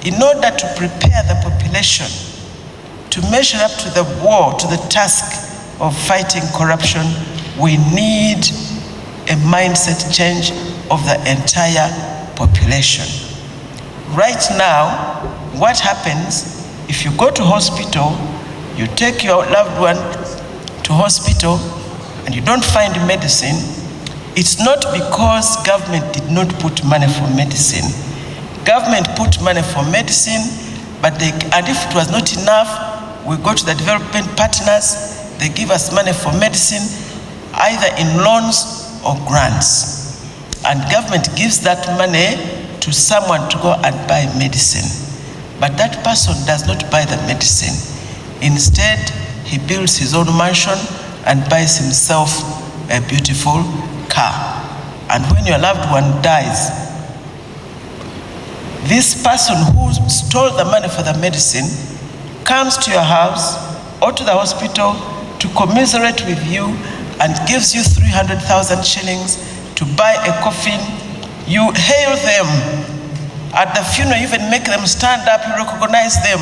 In order to prepare the population to measure up to the war, to the task of fighting corruption, we need a mindset change of the entire population. Right now, what happens if you go to hospital, you take your loved one to hospital and you don't find medicine? It's not because government did not put money for medicine. Government put money for medicine, and if it was not enough, we go to the development partners, they give us money for medicine, either in loans or grants. And government gives that money to someone to go and buy medicine. But that person does not buy the medicine. Instead, he builds his own mansion and buys himself a beautiful car. And when your loved one dies, this person who stole the money for the medicine comes to your house or to the hospital to commiserate with you and gives you 300,000 shillings to buy a coffin. You hail them. At the funeral, you even make them stand up, you recognize them.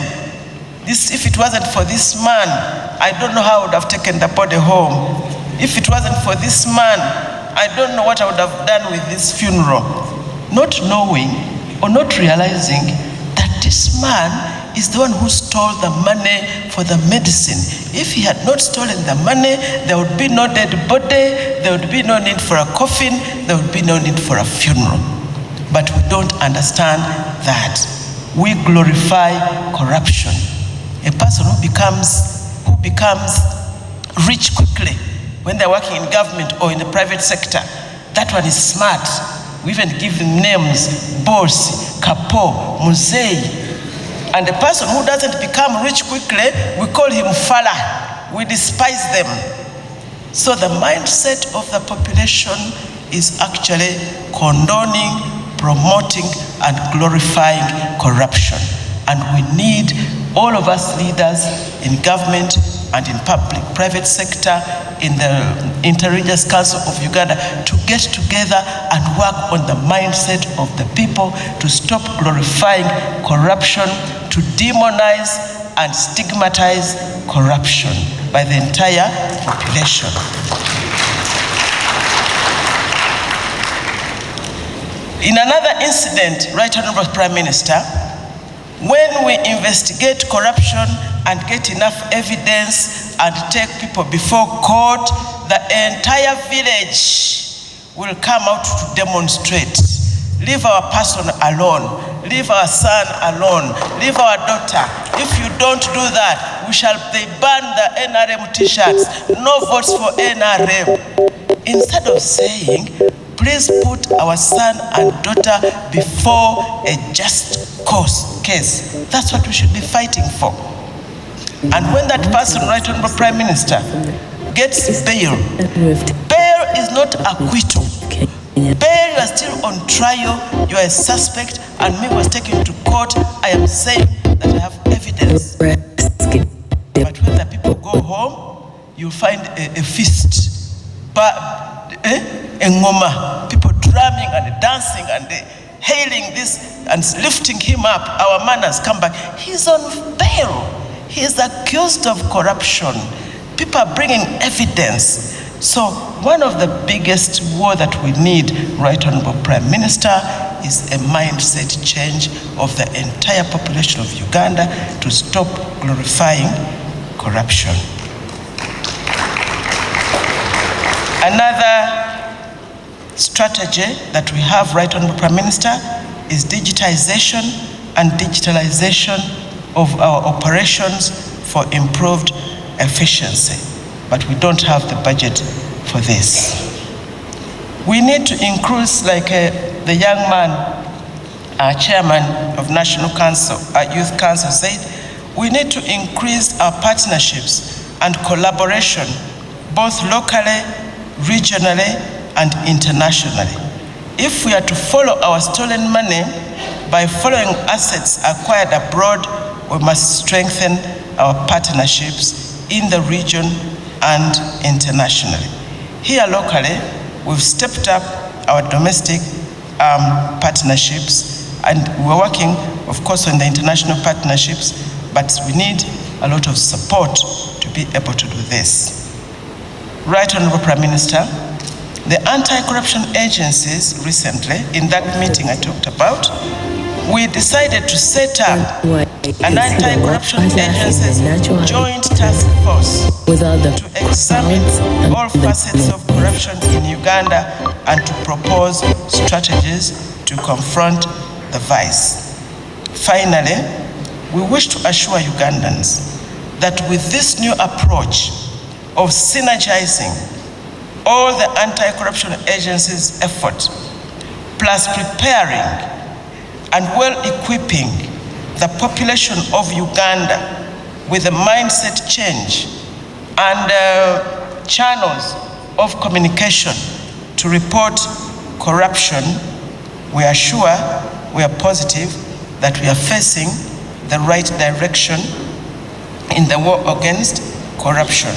If it wasn't for this man, I don't know how I would have taken the body home. If it wasn't for this man, I don't know what I would have done with this funeral. Not knowing or not realizing that this man is the one who stole the money for the medicine. If he had not stolen the money, there would be no dead body, there would be no need for a coffin, there would be no need for a funeral. But we don't understand that. We glorify corruption. A person who becomes rich quickly when they're working in government or in the private sector, that one is smart. We even give them names: boss, capo, musei. And the person who doesn't become rich quickly, we call him fala. We despise them. So the mindset of the population is actually condoning, promoting, and glorifying corruption. And we need all of us leaders in government and in private sector, in the Interreligious Council of Uganda, to get together and work on the mindset of the people to stop glorifying corruption, to demonize and stigmatize corruption by the entire population. In another incident, Right Honorable Prime Minister, when we investigate corruption and get enough evidence and take people before court, the entire village will come out to demonstrate. Leave our person alone. Leave our son alone. Leave our daughter. If you don't do that, they ban the NRM t-shirts. No votes for NRM. Instead of saying, please put our son and daughter before a just case. That's what we should be fighting for. And when that person, Right Honorable Prime Minister, gets bail, bail is not acquittal. Bail, you are still on trial, you are a suspect, and me was taken to court. I am saying that I have evidence. But when the people go home, you find a feast. Ngoma, people drumming and dancing and hailing this and lifting him up. Our man has come back. He's on bail. He is accused of corruption. People are bringing evidence. So one of the biggest war that we need, Right Honorable Prime Minister, is a mindset change of the entire population of Uganda to stop glorifying corruption. Another strategy that we have, Right Honorable Prime Minister, is digitization and digitalization of our operations for improved efficiency. But we don't have the budget for this. We need to increase, like the young man, our chairman of National Council, our Youth Council said, we need to increase our partnerships and collaboration, both locally, regionally, and internationally. If we are to follow our stolen money by following assets acquired abroad, we must strengthen our partnerships in the region and internationally. Here locally, we've stepped up our domestic partnerships, and we're working of course, on the international partnerships, but we need a lot of support to be able to do this. Right Honorable Prime Minister, the anti-corruption agencies recently, in that meeting I talked about, we decided to set up an anti-corruption agency's joint task force to examine all facets of corruption in Uganda and to propose strategies to confront the vice. Finally, we wish to assure Ugandans that with this new approach of synergizing all the anti-corruption agencies' effort, plus preparing and well-equipping the population of Uganda with a mindset change and channels of communication to report corruption, we are sure, we are positive that we are facing the right direction in the war against corruption.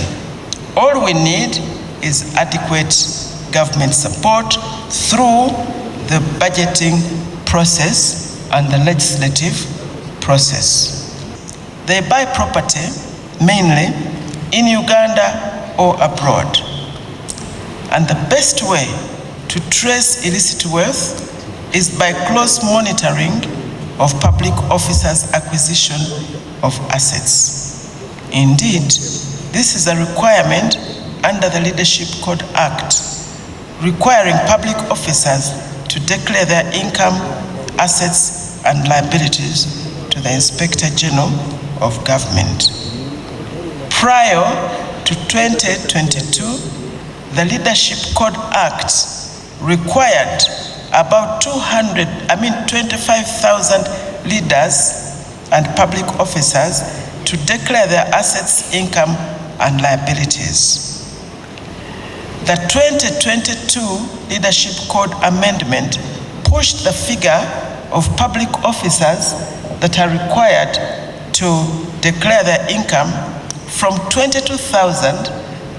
All we need is adequate government support through the budgeting process and the legislative process. They buy property mainly in Uganda or abroad. And the best way to trace illicit wealth is by close monitoring of public officers' acquisition of assets. Indeed, this is a requirement under the Leadership Code Act, requiring public officers to declare their income, assets, and liabilities to the Inspector General of Government. Prior to 2022, the Leadership Code Act required about 25,000 leaders and public officers to declare their assets, income, and liabilities. The 2022 Leadership Code Amendment pushed the figure of public officers that are required to declare their income from 22,000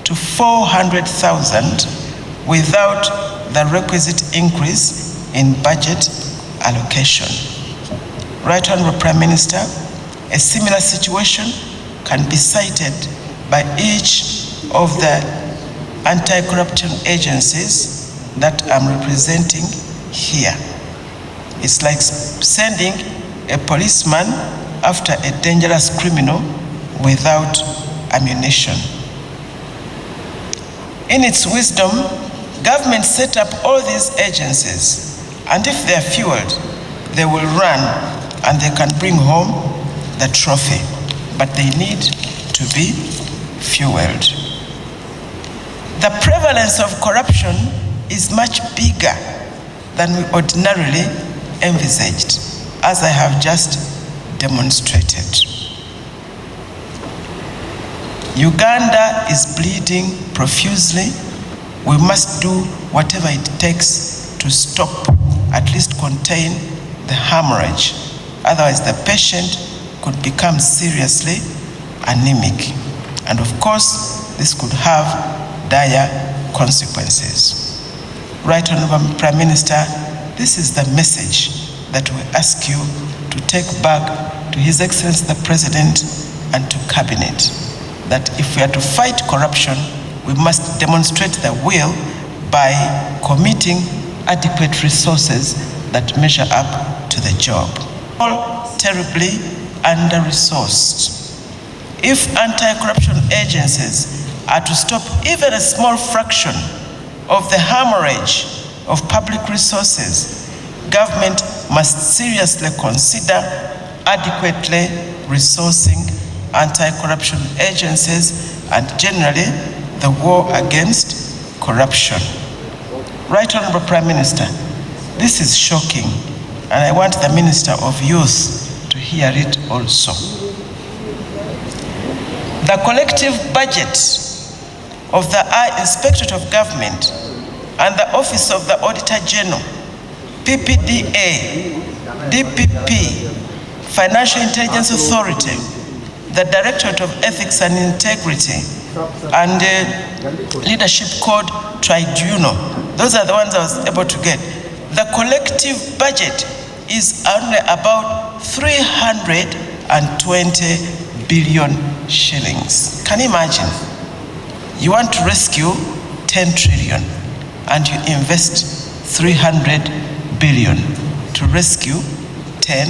to 400,000 without the requisite increase in budget allocation. Right Honorable Prime Minister, a similar situation can be cited by each of the anti-corruption agencies that I'm representing here. It's like sending a policeman after a dangerous criminal without ammunition. In its wisdom, government set up all these agencies, and if they're fueled, they will run and they can bring home the trophy, but they need to be fueled. The prevalence of corruption is much bigger than we ordinarily envisaged, as I have just demonstrated. Uganda is bleeding profusely. We must do whatever it takes to stop, at least contain the hemorrhage. Otherwise, the patient could become seriously anemic. And of course, this could have dire consequences. Right Honorable Prime Minister, this is the message that we ask you to take back to His Excellency the President and to Cabinet, that if we are to fight corruption, we must demonstrate the will by committing adequate resources that measure up to the job. All terribly under-resourced. If anti-corruption agencies are to stop even a small fraction of the hemorrhage of public resources, government must seriously consider adequately resourcing anti-corruption agencies and generally the war against corruption. Right Honorable Prime Minister, this is shocking, and I want the Minister of Youth to hear it also. The collective budget of the Inspectorate of Government and the Office of the Auditor General, PPDA, DPP, Financial Intelligence Authority, the Directorate of Ethics and Integrity, and the Leadership Code Tribunal. Those are the ones I was able to get. The collective budget is only about 320 billion shillings. Can you imagine? You want to rescue 10 trillion and you invest 300 billion to rescue 10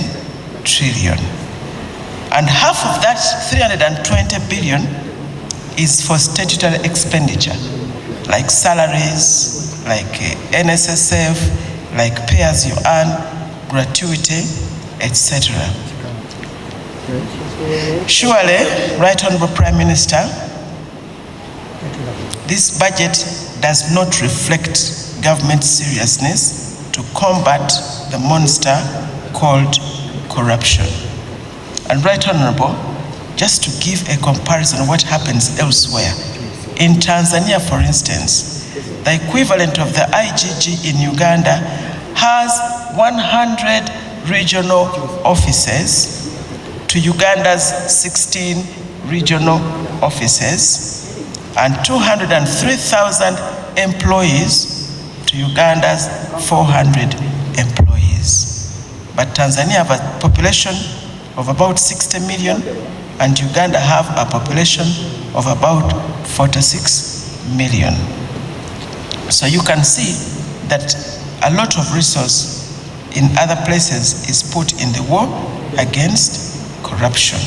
trillion. And half of that 320 billion is for statutory expenditure, like salaries, like NSSF, like pay as you earn, gratuity, etc. Surely, Right Honorable Prime Minister, this budget does not reflect government's seriousness to combat the monster called corruption. And Right Honorable, just to give a comparison of what happens elsewhere, in Tanzania, for instance, the equivalent of the IGG in Uganda has 100 regional offices to Uganda's 16 regional offices and 203,000 employees to Uganda's 400 employees. But Tanzania have a population of about 60 million and Uganda have a population of about 46 million. So you can see that a lot of resource in other places is put in the war against corruption.